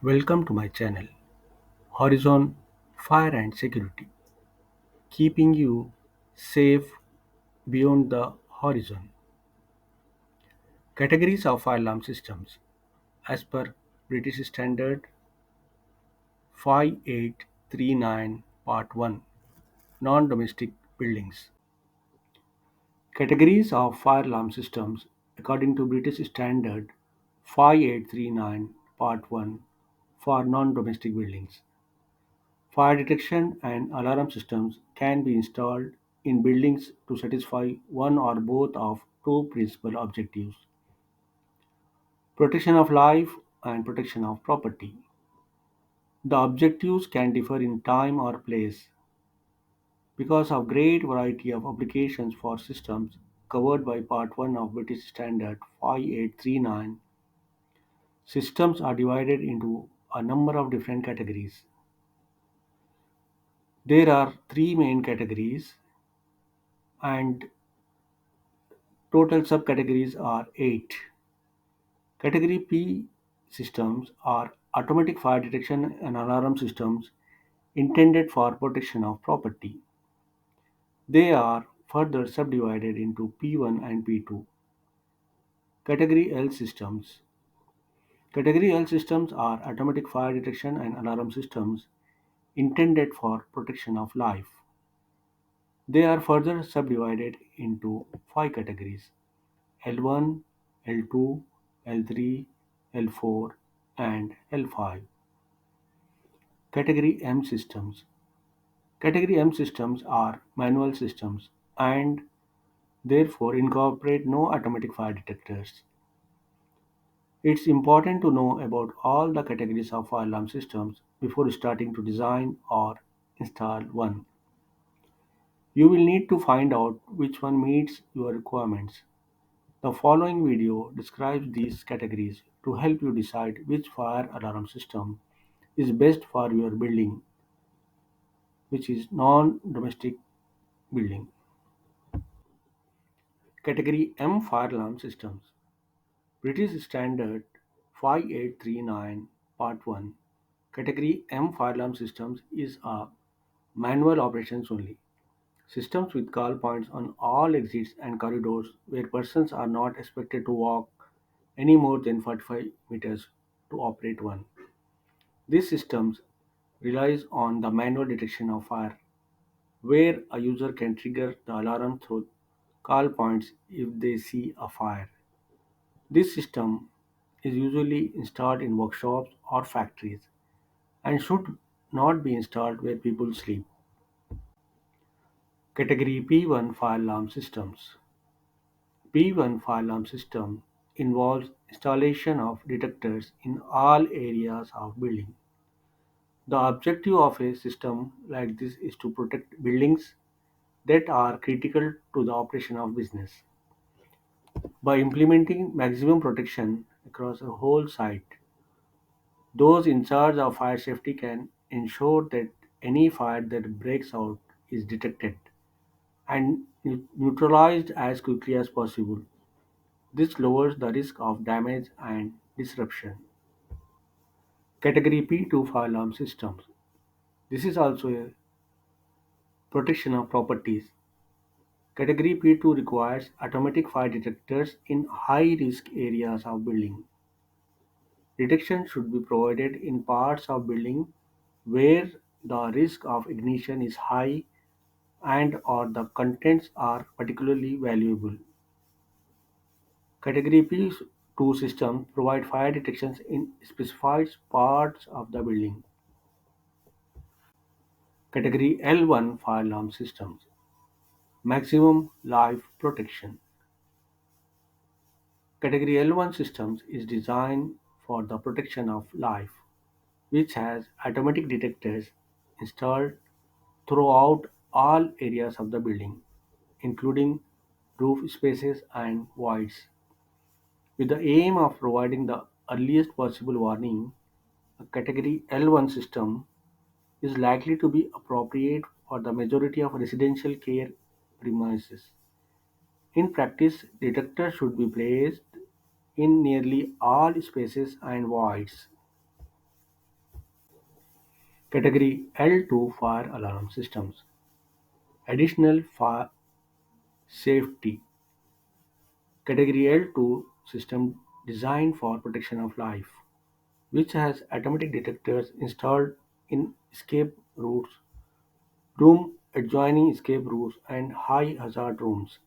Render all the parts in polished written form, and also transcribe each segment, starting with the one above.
Welcome to my channel, Horizon Fire and Security, keeping you safe beyond the horizon. Categories of fire alarm systems as per British Standard 5839 Part 1 Non-Domestic Buildings. Categories of fire alarm systems according to British Standard 5839 Part 1 for non-domestic buildings. Fire detection and alarm systems can be installed in buildings to satisfy one or both of two principal objectives: protection of life and protection of property. The objectives can differ in time or place because of great variety of applications for systems covered by Part 1 of British Standard 5839. Systems are divided into a number of different categories. There are three main categories and total subcategories are 8. Category P systems are automatic fire detection and alarm systems intended for protection of property. They are further subdivided into P1 and P2. Category L systems. Category L systems are automatic fire detection and alarm systems intended for protection of life. They are further subdivided into 5 categories: L1, L2, L3, L4, and L5. Category M systems. Category M systems are manual systems and therefore incorporate no automatic fire detectors. It's important to know about all the categories of fire alarm systems before starting to design or install one. You will need to find out which one meets your requirements. The following video describes these categories to help you decide which fire alarm system is best for your building, which is non-domestic building. Category M fire alarm systems. British Standard 5839 Part 1. Category M fire alarm systems is a manual operations only. Systems with call points on all exits and corridors where persons are not expected to walk any more than 45 meters to operate one. These systems relies on the manual detection of fire, where a user can trigger the alarm through call points if they see a fire. This system is usually installed in workshops or factories and should not be installed where people sleep. Category P1 fire alarm systems. P1 fire alarm system involves installation of detectors in all areas of building. The objective of a system like this is to protect buildings that are critical to the operation of business. By implementing maximum protection across a whole site, those in charge of fire safety can ensure that any fire that breaks out is detected and neutralized as quickly as possible. This lowers the risk of damage and disruption. Category P2 fire alarm systems. This is also a protection of properties. Category P2 requires automatic fire detectors in high risk areas of building. Detection should be provided in parts of building where the risk of ignition is high and or the contents are particularly valuable. Category P2 systems provide fire detections in specified parts of the building. Category L1 fire alarm systems. Maximum life protection. Category L1 systems is designed for the protection of life, which has automatic detectors installed throughout all areas of the building, including roof spaces and voids. With the aim of providing the earliest possible warning, a Category L1 system is likely to be appropriate for the majority of residential care premises. In practice, detectors should be placed in nearly all spaces and voids. Category L2 fire alarm systems. Additional fire safety. Category L2 system designed for protection of life, which has automatic detectors installed in escape routes, room adjoining escape routes, and high hazard rooms.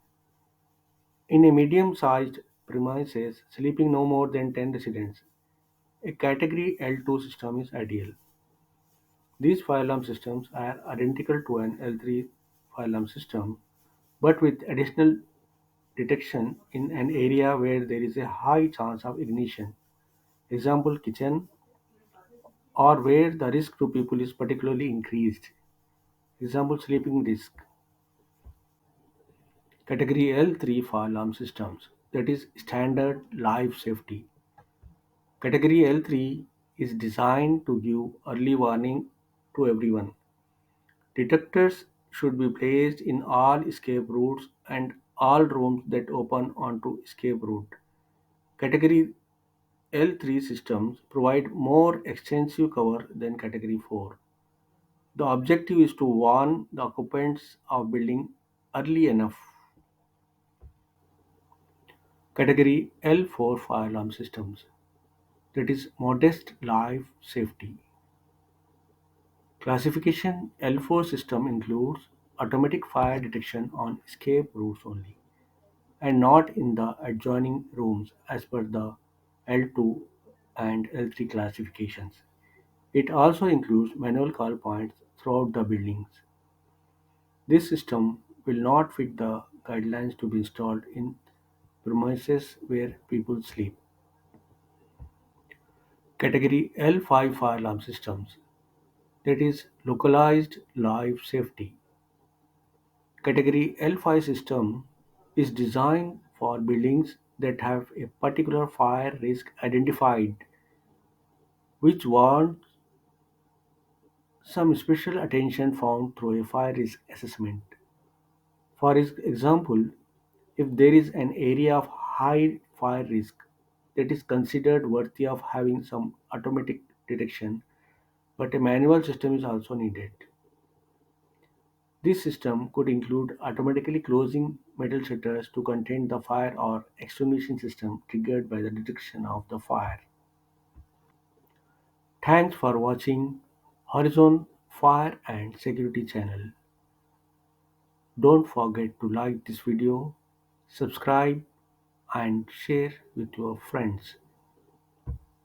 In a medium-sized premises, sleeping no more than 10 residents, a Category L2 system is ideal. These fire alarm systems are identical to an L3 fire alarm system, but with additional detection in an area where there is a high chance of ignition. Example kitchen, or where the risk to people is particularly increased. Example sleeping risk. Category L3 fire alarm systems, that is standard life safety. Category L3 is designed to give early warning to everyone. Detectors should be placed in all escape routes and all rooms that open onto escape route. Category L3 systems provide more extensive cover than Category 4. The objective is to warn the occupants of building early enough. Category L4 fire alarm systems, that is modest life safety. Classification L4 system includes automatic fire detection on escape routes only and not in the adjoining rooms as per the L2 and L3 classifications. It also includes manual call points throughout the buildings. This system will not fit the guidelines to be installed in premises where people sleep. Category L5 fire alarm systems, that is localized life safety. Category L5 system is designed for buildings that have a particular fire risk identified, which warrants some special attention found through a fire risk assessment. For example, if there is an area of high fire risk that is considered worthy of having some automatic detection, but a manual system is also needed. This system could include automatically closing metal shutters to contain the fire or extinguishing system triggered by the detection of the fire. Thanks for watching Horizon Fire and Security channel. Don't forget to like this video, subscribe and share with your friends.